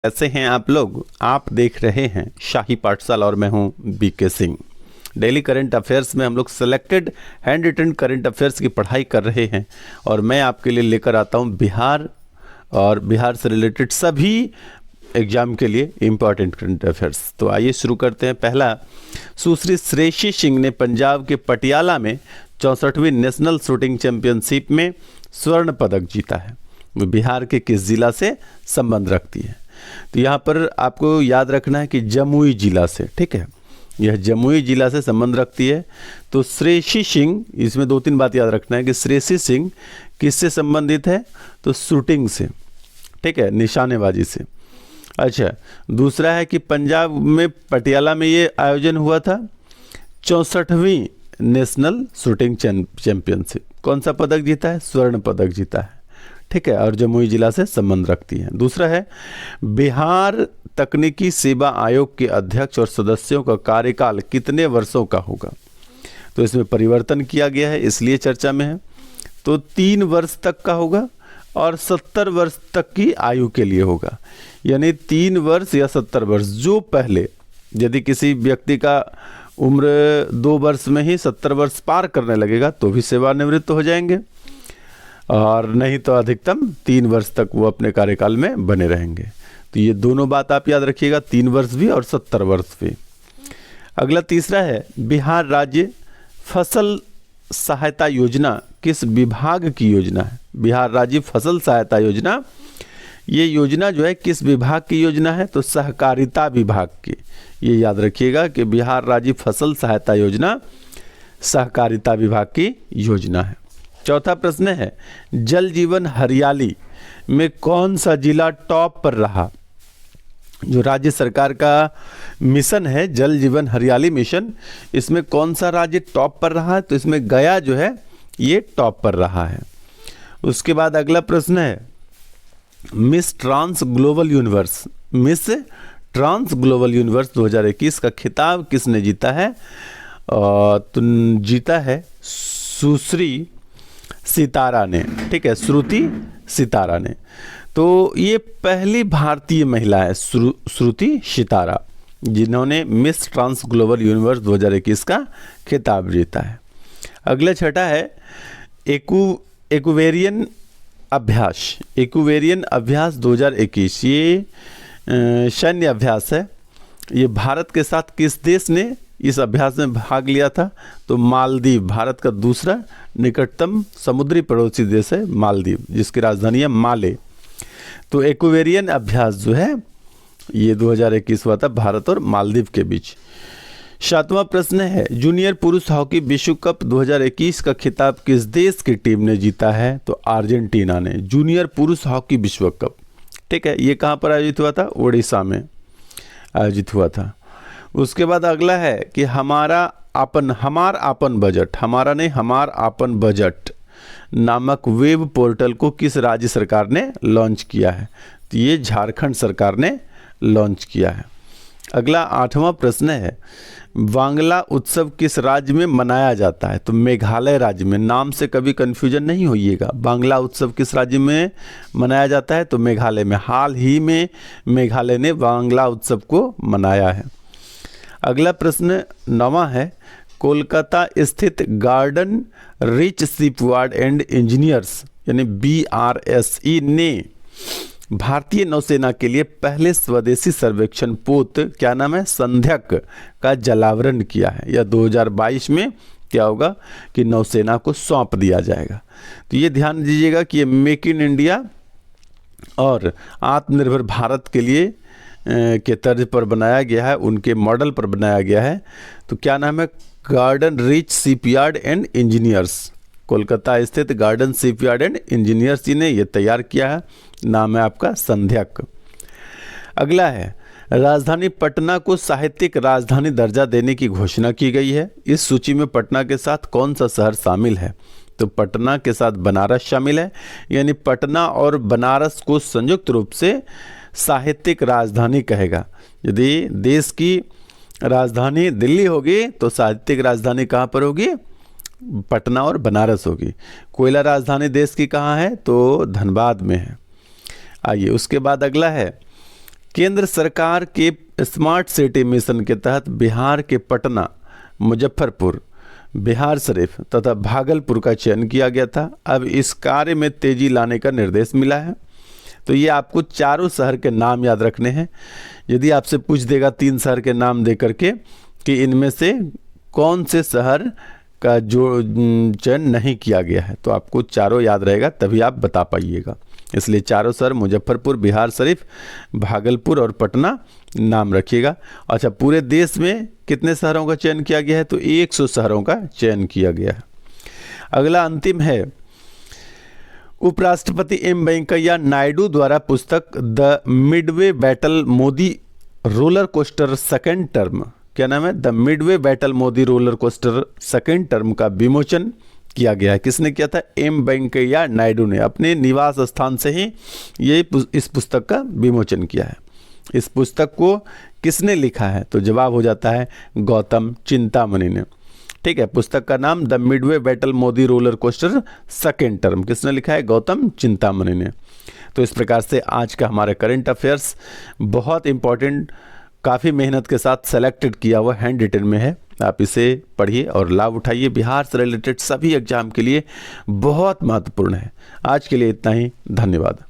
कैसे हैं आप लोग। आप देख रहे हैं शाही पाठशाला और मैं हूं B K Singh. Daily current affairs में हम लोग selected hand written current affairs की पढ़ाई कर रहे हैं और मैं आपके लिए लेकर आता हूं बिहार और बिहार से रिलेटेड सभी एग्जाम के लिए इम्पॉर्टेंट करंट अफेयर्स। तो आइए शुरू करते हैं। पहला, सुश्री श्रेयसी सिंह ने पंजाब के पटियाला में 64वीं नेशनल शूटिंग चैंपियनशिप में स्वर्ण पदक जीता है। वो बिहार के किस जिला से संबंध रखती है? तो यहाँ पर आपको याद रखना है कि जमुई जिला से, ठीक है, यह जमुई जिला से संबंध रखती है। तो श्रेयसी सिंह, इसमें दो तीन बात याद रखना है कि श्रेयसी सिंह किससे संबंधित है? तो शूटिंग से, ठीक है, निशानेबाजी से। अच्छा, दूसरा है कि पंजाब में पटियाला में ये आयोजन हुआ था 64वीं नेशनल शूटिंग चैंपियनशिप। कौन सा पदक जीता है? स्वर्ण पदक जीता है, ठीक है, और जमुई जिला से संबंध रखती है। दूसरा है बिहार तकनीकी सेवा आयोग के अध्यक्ष और सदस्यों का कार्यकाल कितने वर्षों का होगा? तो इसमें परिवर्तन किया गया है, इसलिए चर्चा में है। तो 3 वर्ष तक का होगा और 70 वर्ष तक की आयु के लिए होगा, यानी 3 वर्ष या 70 वर्ष। जो पहले, यदि किसी व्यक्ति का उम्र 2 वर्ष में ही 70 वर्ष पार करने लगेगा तो भी सेवानिवृत्त हो जाएंगे, और नहीं तो अधिकतम 3 वर्ष तक वो अपने कार्यकाल में बने रहेंगे। तो ये दोनों बात आप याद रखिएगा, 3 वर्ष भी और 70 वर्ष भी। अगला तीसरा है बिहार राज्य फसल सहायता योजना किस विभाग की योजना है? बिहार राज्य फसल सहायता योजना, ये योजना जो है किस विभाग की योजना है? तो सहकारिता विभाग की। ये याद रखिएगा कि बिहार राज्य फसल सहायता योजना सहकारिता विभाग की योजना है। चौथा प्रश्न है जल जीवन हरियाली में कौन सा जिला टॉप पर रहा? जो राज्य सरकार का मिशन है जल जीवन हरियाली मिशन, इसमें कौन सा राज्य टॉप पर रहा है? तो इसमें गया जो है ये टॉप पर रहा है। उसके बाद अगला प्रश्न है miss trans global universe, miss trans global universe 2021 का खिताब किसने जीता है? तो जीता है सुश्री सितारा ने, ठीक है, श्रुति सितारा ने। तो ये पहली भारतीय महिला है श्रुति सितारा जिन्होंने मिस ट्रांस ग्लोबल यूनिवर्स 2021 का खिताब जीता है। अगला छठा है एक्वेरियन अभ्यास 2021। ये सैन्य अभ्यास है। ये भारत के साथ किस देश ने इस अभ्यास में भाग लिया था? तो मालदीव, भारत का दूसरा निकटतम समुद्री पड़ोसी देश है मालदीव, जिसकी राजधानी है माले। तो एक्वेरियन अभ्यास जो है ये 2021 हुआ था भारत और मालदीव के बीच। 7वां प्रश्न है जूनियर पुरुष हॉकी विश्व कप 2021 का खिताब किस देश की टीम ने जीता है? तो अर्जेंटीना ने। जूनियर पुरुष हॉकी विश्व कप, ठीक है, ये कहाँ पर आयोजित हुआ था? उड़ीसा में आयोजित हुआ था। उसके बाद अगला है कि हमार आपन बजट नामक वेब पोर्टल को किस राज्य सरकार ने लॉन्च किया है? तो ये झारखंड सरकार ने लॉन्च किया है। अगला 8वां प्रश्न है वांगला उत्सव किस राज्य में मनाया जाता है? तो मेघालय राज्य में। नाम से कभी कन्फ्यूजन नहीं होइएगा। बांग्ला उत्सव किस राज्य में मनाया जाता है? तो मेघालय में। हाल ही में मेघालय ने बांग्ला उत्सव को मनाया है। अगला प्रश्न 9वां है कोलकाता स्थित garden rich shipyard and engineers यानी BRSE ने भारतीय नौसेना के लिए पहले स्वदेशी सर्वेक्षण पोत, क्या नाम है, संध्यक का जलावरण किया है। यह 2022 में क्या होगा कि नौसेना को सौंप दिया जाएगा। तो ये ध्यान दीजिएगा कि ये मेक इन इंडिया और आत्मनिर्भर भारत के लिए के तर्ज पर बनाया गया है, उनके मॉडल पर बनाया गया है। तो क्या नाम है? Garden rich shipyard and engineers. Kolkata स्थित गार्डन शिपयार्ड एंड इंजीनियर्स जी ने यह तैयार किया है। नाम है आपका संध्यक। अगला है राजधानी पटना को साहित्यिक राजधानी दर्जा देने की घोषणा की गई है। इस सूची में पटना के साथ कौन सा शहर शामिल है? तो पटना के साथ बनारस शामिल है, यानी पटना और बनारस को संयुक्त रूप से साहित्यिक राजधानी कहेगा। यदि देश की राजधानी दिल्ली होगी तो साहित्यिक राजधानी कहाँ पर होगी? पटना और बनारस होगी। कोयला राजधानी देश की कहाँ है? तो धनबाद में है। आइए उसके बाद अगला है केंद्र सरकार के स्मार्ट सिटी मिशन के तहत बिहार के पटना, मुजफ्फरपुर, बिहार शरीफ तथा भागलपुर का चयन किया गया था। अब इस कार्य में तेजी लाने का निर्देश मिला है। तो ये आपको चारों शहर के नाम याद रखने हैं। यदि आपसे पूछ देगा 3 शहर के नाम दे करके कि इनमें से कौन से शहर का जो चयन नहीं किया गया है, तो आपको चारों याद रहेगा, तभी आप बता पाइएगा। इसलिए चारों शहर मुजफ्फरपुर, बिहार शरीफ, भागलपुर और पटना नाम रखिएगा। अच्छा, पूरे देश में कितने शहरों का चयन किया गया है? तो 100 शहरों का चयन किया गया है। अगला अंतिम है, उपराष्ट्रपति एम वेंकैया नायडू द्वारा पुस्तक the Midway battle Modi roller coaster second term, क्या नाम है? The Midway battle Modi roller coaster second term का विमोचन किया गया है। किसने किया था? एम वेंकैया नायडू ने अपने निवास स्थान से ही इस पुस्तक का विमोचन किया है। इस पुस्तक को किसने लिखा है? तो जवाब हो जाता है गौतम चिंतामणि ने। ठीक है, पुस्तक का नाम the Midway battle Modi roller coaster second term, किसने लिखा है? गौतम चिंतामणि ने। तो इस प्रकार से आज का हमारा करंट अफेयर्स बहुत इंपॉर्टेंट, काफ़ी मेहनत के साथ सेलेक्टेड किया हुआ हैंड रिटन में है। आप इसे पढ़िए और लाभ उठाइए। बिहार से रिलेटेड सभी एग्जाम के लिए बहुत महत्वपूर्ण है। आज के लिए इतना ही, धन्यवाद।